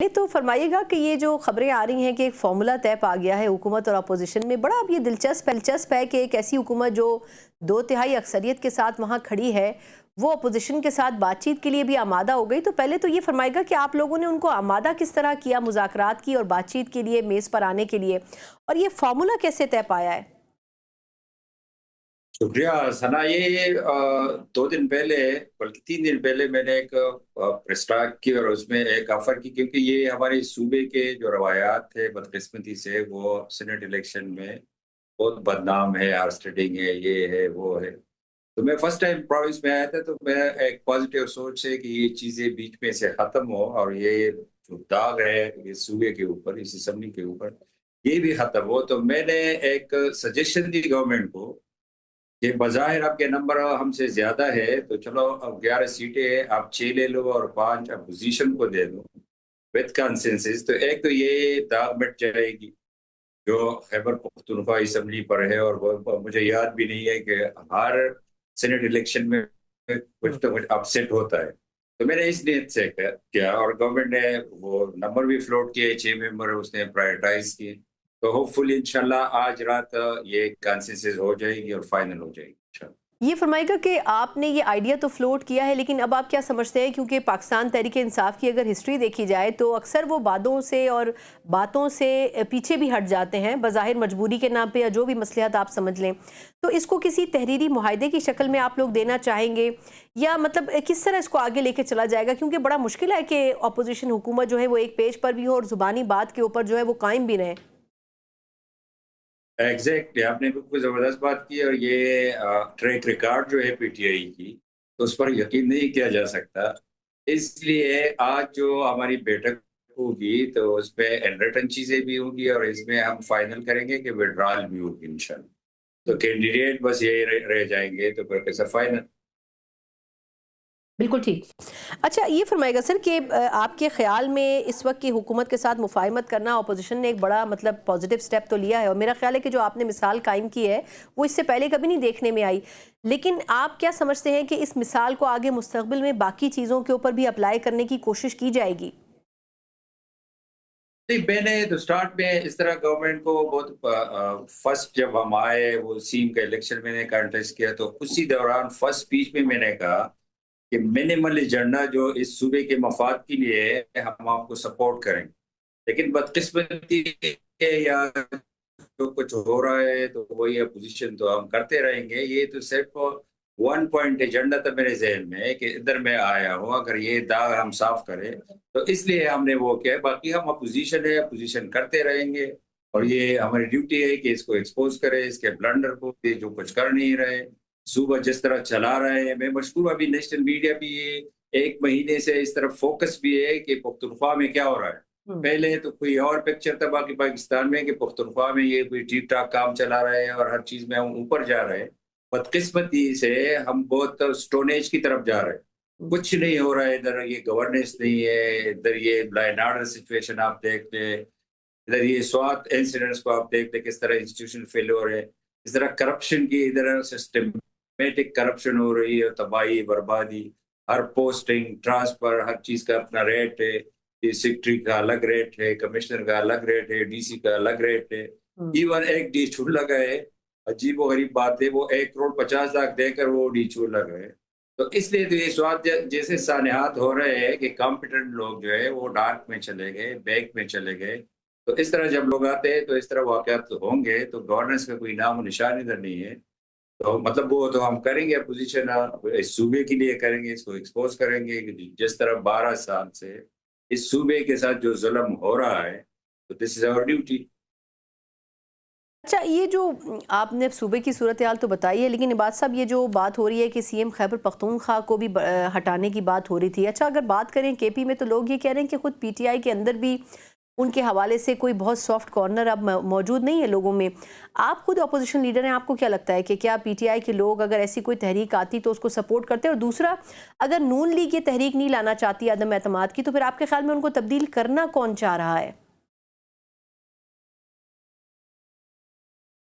नहीं तो फरमाइएगा कि ये जो खबरें आ रही हैं कि एक फॉर्मूला तय पा गया है हुकूमत और अपोजिशन में, बड़ा अब ये दिलचस्प है कि एक ऐसी हुकूमत जो 2/3 अक्सरियत के साथ वहाँ खड़ी है वो अपोजिशन के साथ बातचीत के लिए भी आमादा हो गई। तो पहले तो ये फरमाइएगा कि आप लोगों ने उनको आमादा किस तरह किया मुज़ाकरात की और बातचीत के लिए, मेज़ पर आने के लिए, और ये फॉर्मूला कैसे तय पाया है? शुक्रिया सना। ये 2 दिन पहले, बल्कि 3 दिन पहले मैंने एक प्रेस टॉक की और उसमें एक ऑफर की, क्योंकि ये हमारे सूबे के जो रवायात थे बदकिस्मती से वो सीनेट इलेक्शन में बहुत बदनाम है, हार्स ट्रेडिंग है, ये है वो है। तो मैं फर्स्ट टाइम प्रोविंस में आया था, तो मैं एक पॉजिटिव सोच से कि ये चीजें बीच में से खत्म हो और ये जो दाग है ये सूबे के ऊपर, इस असम्बली के ऊपर, ये भी खत्म हो। तो मैंने एक सजेशन दी गवर्नमेंट को कि बज़ाहिर आपके नंबर हमसे ज्यादा है, तो चलो अब 11 सीटें हैं, आप 6 ले लो और 5 अपोजिशन को दे दो विद कंसेंसस। तो एक तो ये दाग मिट जाएगी जो खैबर पख्तूनख्वा असम्बली पर है, और मुझे याद भी नहीं है कि हर सेनेट इलेक्शन में कुछ तो कुछ अपसेट होता है। तो मैंने इस नीयत से किया और गवर्नमेंट ने वो नंबर भी फ्लोट किए, 6 मेंबर उसने प्रायोरिटाइज किए। तो होपफुली इंशाल्लाह आज रात ये कंसेंसस हो जाएगी और फाइनल हो जाएगी इंशाल्लाह। ये फरमाइएगा कि आपने ये आइडिया तो फ्लोट किया है, लेकिन अब आप क्या समझते हैं, क्योंकि पाकिस्तान तहरीक इंसाफ की अगर हिस्ट्री देखी जाए तो अक्सर वो वादों से और बातों से पीछे भी हट जाते हैं, बज़ाहिर मजबूरी के नाम पे या जो भी मसलिहत आप समझ लें। तो इसको किसी तहरीरी मुआहदे की शक्ल में आप लोग देना चाहेंगे, या मतलब किस तरह इसको आगे लेके चला जाएगा? क्योंकि बड़ा मुश्किल है कि अपोजिशन हुकूमत जो है वो एक पेज पर भी हो और ज़ुबानी बात के ऊपर जो है वो कायम भी रहे। एग्जैक्टली, आपने बिल्कुल जबरदस्त बात की। और ये ट्रैक रिकॉर्ड जो है पीटीआई की, तो उस पर यकीन नहीं किया जा सकता। इसलिए आज जो हमारी बैठक होगी तो उसमें एनरिटन चीजें भी होंगी और इसमें हम फाइनल करेंगे कि विड्रॉल भी होगी इंशाल्लाह। तो कैंडिडेट बस यही रह जाएंगे, तो फिर कैसे फाइनल। बिल्कुल ठीक। अच्छा, ये फरमाइएगा सर कि आपके ख़्याल में इस वक्त की हुकूमत के साथ मुफ़ाहमत करना, अपोजिशन ने एक बड़ा मतलब पॉजिटिव स्टेप तो लिया है, और मेरा ख्याल है कि जो आपने मिसाल कायम की है वो इससे पहले कभी नहीं देखने में आई। लेकिन आप क्या समझते हैं कि इस मिसाल को आगे मुस्तकबिल में बाकी चीज़ों के ऊपर भी अप्लाई करने की कोशिश की जाएगी? नहीं, मैंने तो स्टार्ट में इस तरह गवर्नमेंट को बहुत फर्स्ट जब हम आए वो सीम का इलेक्शन मैंने कंटेस्ट किया, तो उसी दौरान फर्स्ट स्पीच में मैंने कहा कि मिनिमल एजेंडा जो इस सूबे के मफाद के लिए है हम आपको सपोर्ट करेंगे। लेकिन बदकिस्मती है या जो कुछ हो रहा है तो वही अपोजिशन तो हम करते रहेंगे। ये तो सिर्फ वन पॉइंट एजेंडा था मेरे जहन में कि इधर मैं आया हूँ, अगर ये दाग हम साफ करें तो इसलिए हमने वो किया है। बाकी हम अपोजिशन है, अपोजिशन करते रहेंगे और ये हमारी ड्यूटी है कि इसको एक्सपोज करें, इसके ब्लंडर को, ये जो कुछ कर नहीं रहे, सुबह जिस तरह चला रहे हैं। मैं मशहूर, अभी नेशनल मीडिया भी ये 1 महीने से इस तरफ फोकस भी है कि पख्तूनख्वा में क्या हो रहा है। पहले तो कोई और पिक्चर था बाकी पाकिस्तान में कि पख्तूनख्वा में ये कोई ठीक ठाक काम चला रहे हैं और हर चीज में हम ऊपर जा रहे हैं। बदकिस्मती से हम बहुत स्टोन एज की तरफ जा रहे हैं। कुछ नहीं हो रहा है इधर, ये गवर्नेंस नहीं है इधर, ये लॉ एंड ऑर्डर सिचुएशन आप देख ले, इधर ये स्वात इंसिडेंट्स को आप देख ले, किस तरह इंस्टीट्यूशन फेल हो रहे हैं, इस तरह करप्शन की, इधर सिस्टमेटिक करप्शन हो रही है, तबाही बर्बादी, हर पोस्टिंग ट्रांसफर हर चीज का अपना रेट है। सेक्रेटरी का अलग रेट है, कमिश्नर का अलग रेट है, डीसी का अलग रेट है। इवन एक डी छूट लगा है, अजीब व गरीब बात है, वो 1 करोड़ 50 लाख देकर वो डी छूट लगा है। तो इसलिए तो ये स्वाद जैसे सानिहात हो रहे हैं कि कॉम्पिटेंट लोग जो है वो डार्क में चले गए, बैक में चले गए। तो इस तरह जब लोग आते हैं तो इस तरह वाकयात तो होंगे, तो गवर्नेंस का कोई नाम निशान इधर नहीं है। तो मतलब वो तो हम करेंगे, अपोजिशन इस सूबे के लिए करेंगे, इसको एक्सपोज करेंगे कि जिस तरह 12 साल से इस सूबे के साथ जो जुल्म हो रहा है, तो दिस इज आवर ड्यूटी। अच्छा, ये जो आपने सूबे की सूरत हाल तो बताई है, लेकिन इबाद साहब ये जो बात हो रही है कि सीएम खैबर पख्तूनख्वा को भी हटाने की बात हो रही थी। अच्छा, अगर बात करें केपी में, तो लोग ये कह रहे हैं कि खुद पीटीआई के अंदर भी उनके हवाले से कोई बहुत सॉफ्ट कॉर्नर अब मौजूद नहीं है लोगों में। आप खुद अपोजिशन लीडर हैं, आपको क्या लगता है कि क्या पीटीआई के लोग अगर ऐसी कोई तहरीक आती तो उसको सपोर्ट करते? और दूसरा, अगर नून लीग ये तहरीक नहीं लाना चाहती अदम एतमाद की, तो फिर आपके ख्याल में उनको तब्दील करना कौन चाह रहा है?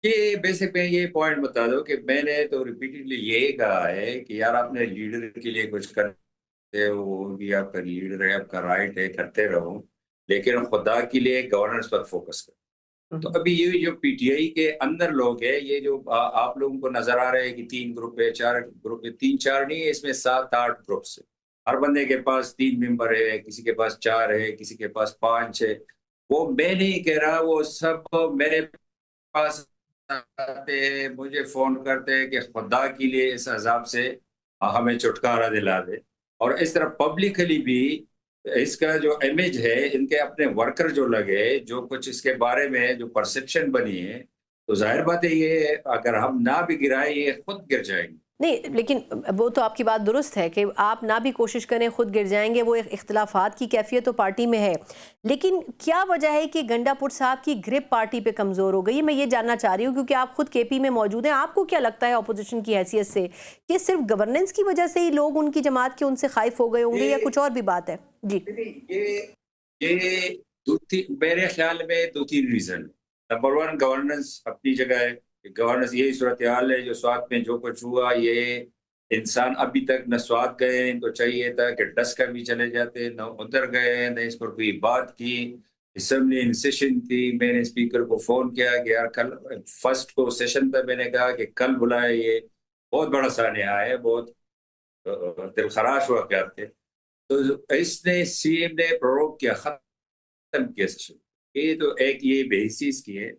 ये बेसिक में ये पॉइंट बता दो कि मैंने तो रिपीटेडली यही कहा है कि यार आपने लीडर के लिए कुछ करते हो, वो भी आपका लीडर है, आपका राइट है, करते रहो। لیکن خدا کے لیے گورننس پر فوکس کریں. تو ابھی یہ جو پی ٹی آئی کے اندر لوگ ہیں، یہ جو آپ لوگوں کو نظر آ رہے ہیں کہ 3 گروپ ہے، 4 گروپ ہے، 3-4 نہیں ہے، اس میں 7-8 گروپس ہیں. ہر بندے کے پاس 3 ممبر ہے، کسی کے پاس 4 ہے، کسی کے پاس 5 ہے. وہ میں نہیں کہہ رہا، وہ سب میرے پاس آتے ہیں، مجھے فون کرتے ہیں کہ خدا کے لیے اس عذاب سے ہمیں چھٹکارا دلا دے. اور اس طرح پبلکلی بھی اس کا جو امیج ہے، ان کے اپنے ورکر جو لگے، جو کچھ اس کے بارے میں جو پرسپشن بنی ہے، تو ظاہر بات ہے یہ اگر ہم نہ بھی گرائیں یہ خود گر جائیں گے. نہیں، لیکن وہ تو آپ کی بات درست ہے کہ آپ نہ بھی کوشش کریں خود گر جائیں گے. وہ اختلافات کی کیفیت تو پارٹی میں ہے، لیکن کیا وجہ ہے کہ گنڈا پور صاحب کی گرپ پارٹی پہ کمزور ہو گئی؟ میں یہ جاننا چاہ رہی ہوں کیونکہ آپ خود کے پی میں موجود ہیں. آپ کو کیا لگتا ہے اپوزیشن کی حیثیت سے کہ صرف گورننس کی وجہ سے ہی لوگ ان کی جماعت کے ان سے خائف ہو گئے ہوں گے یا کچھ اور بھی بات ہے؟ جی، یہ میرے خیال میں 2-3 ریزن. نمبر 1، گورننس اپنی جگہ ہے. گورننس یہی صورتحال ہے جو سوات میں جو کچھ ہوا، یہ انسان ابھی تک نہ سوات گئے، ان کو چاہیے تھا کہ ڈس کر بھی چلے جاتے، نہ ادھر گئے، نہ اس پر کوئی بات کی. اسمبلی ان سیشن تھی، میں نے اسپیکر کو فون کیا کہ یار کل فرسٹ کو سیشن پہ میں نے کہا کہ کل بلائے. یہ بہت بڑا سانحہ ہے، بہت دل خراش واقعات تھے. تو اس نے سی ایم نے پروگ کیا، ختم کیا سیشن. یہ تو ایک یہ بے حیثیت کی ہے.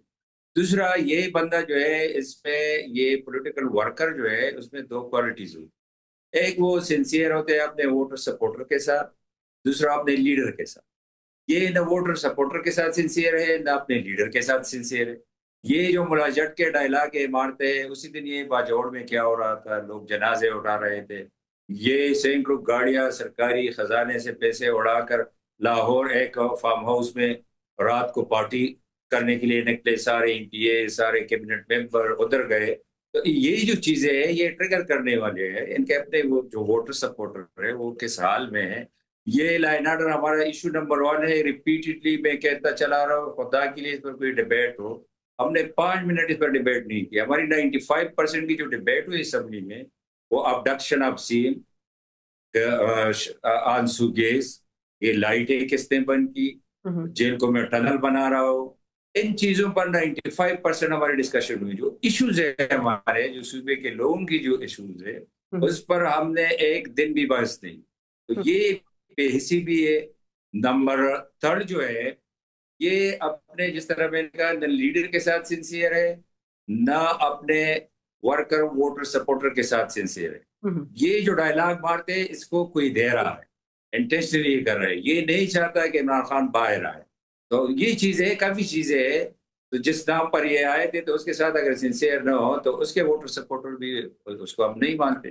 دوسرا، یہ بندہ جو ہے اس میں یہ پولیٹیکل ورکر جو ہے اس میں 2 کوالٹیز ہوئی. ایک وہ سنسیئر ہوتے ہیں اپنے ووٹر سپورٹر کے ساتھ، دوسرا اپنے لیڈر کے ساتھ. یہ نہ ووٹر سپورٹر کے ساتھ سنسیئر ہے، نہ اپنے لیڈر کے ساتھ سنسیئر ہے. یہ جو ملاجٹ کے ڈائلاگ مارتے ہیں، اسی دن یہ باجوڑ میں کیا ہو رہا تھا، لوگ جنازے اٹھا رہے تھے. یہ سینکڑوں گاڑیاں سرکاری خزانے سے پیسے اڑا کر لاہور ایک فارم ہاؤس میں رات کو پارٹی کرنے کے لیے نکلے. سارے ایم پی اے، سارے کیبنٹ ممبر ادھر گئے. تو یہ جو چیزیں ہیں یہ ٹریگر کرنے والے ہیں. ان کے اپنے وہ جو ووٹر سپورٹر ہے وہ کس حال میں ہے. یہ لائن آرڈر ہمارا ایشو نمبر 1 ہے. ریپیٹڈلی میں کہتا چلا رہا ہوں، خدا کے لیے اس پر کوئی ڈیبیٹ ہو. ہم نے 5 منٹ اس پر ڈیبیٹ نہیں کیا. ہماری 95% کی جو ڈیبیٹ ہوئی اسمبلی میں وہ ابڈکشن آف سیم، آنسو گیس، یہ لائٹیں کس نے بند کی، جیل کو میں ٹنل بنا رہا ہوں. ان چیزوں پر 95% ہماری ڈسکشن ہوئی. جو ایشوز ہے ہمارے، جو صوبے کے لوگوں کی جو ایشوز ہے، اس پر ہم نے ایک دن بھی بحث نہیں. تو یہ بے حسی بھی ہے. نمبر 3 جو ہے، یہ اپنے جس طرح میں نے کہا نہ لیڈر کے ساتھ سنسیئر ہے، نہ اپنے ورکر ووٹر سپورٹر کے ساتھ سنسیئر ہے. یہ جو ڈائلاگ مارتے ہیں اس کو کوئی دے رہا ہے، انٹینشنلی کر رہے. یہ نہیں چاہتا کہ عمران خان باہر آئے. تو یہ چیزیں کافی چیزیں ہیں. تو جس نام پر یہ آئے تھے تو اس کے ساتھ اگر سنسیئر نہ ہو تو اس کے ووٹر سپورٹر بھی اس کو ہم نہیں مانتے.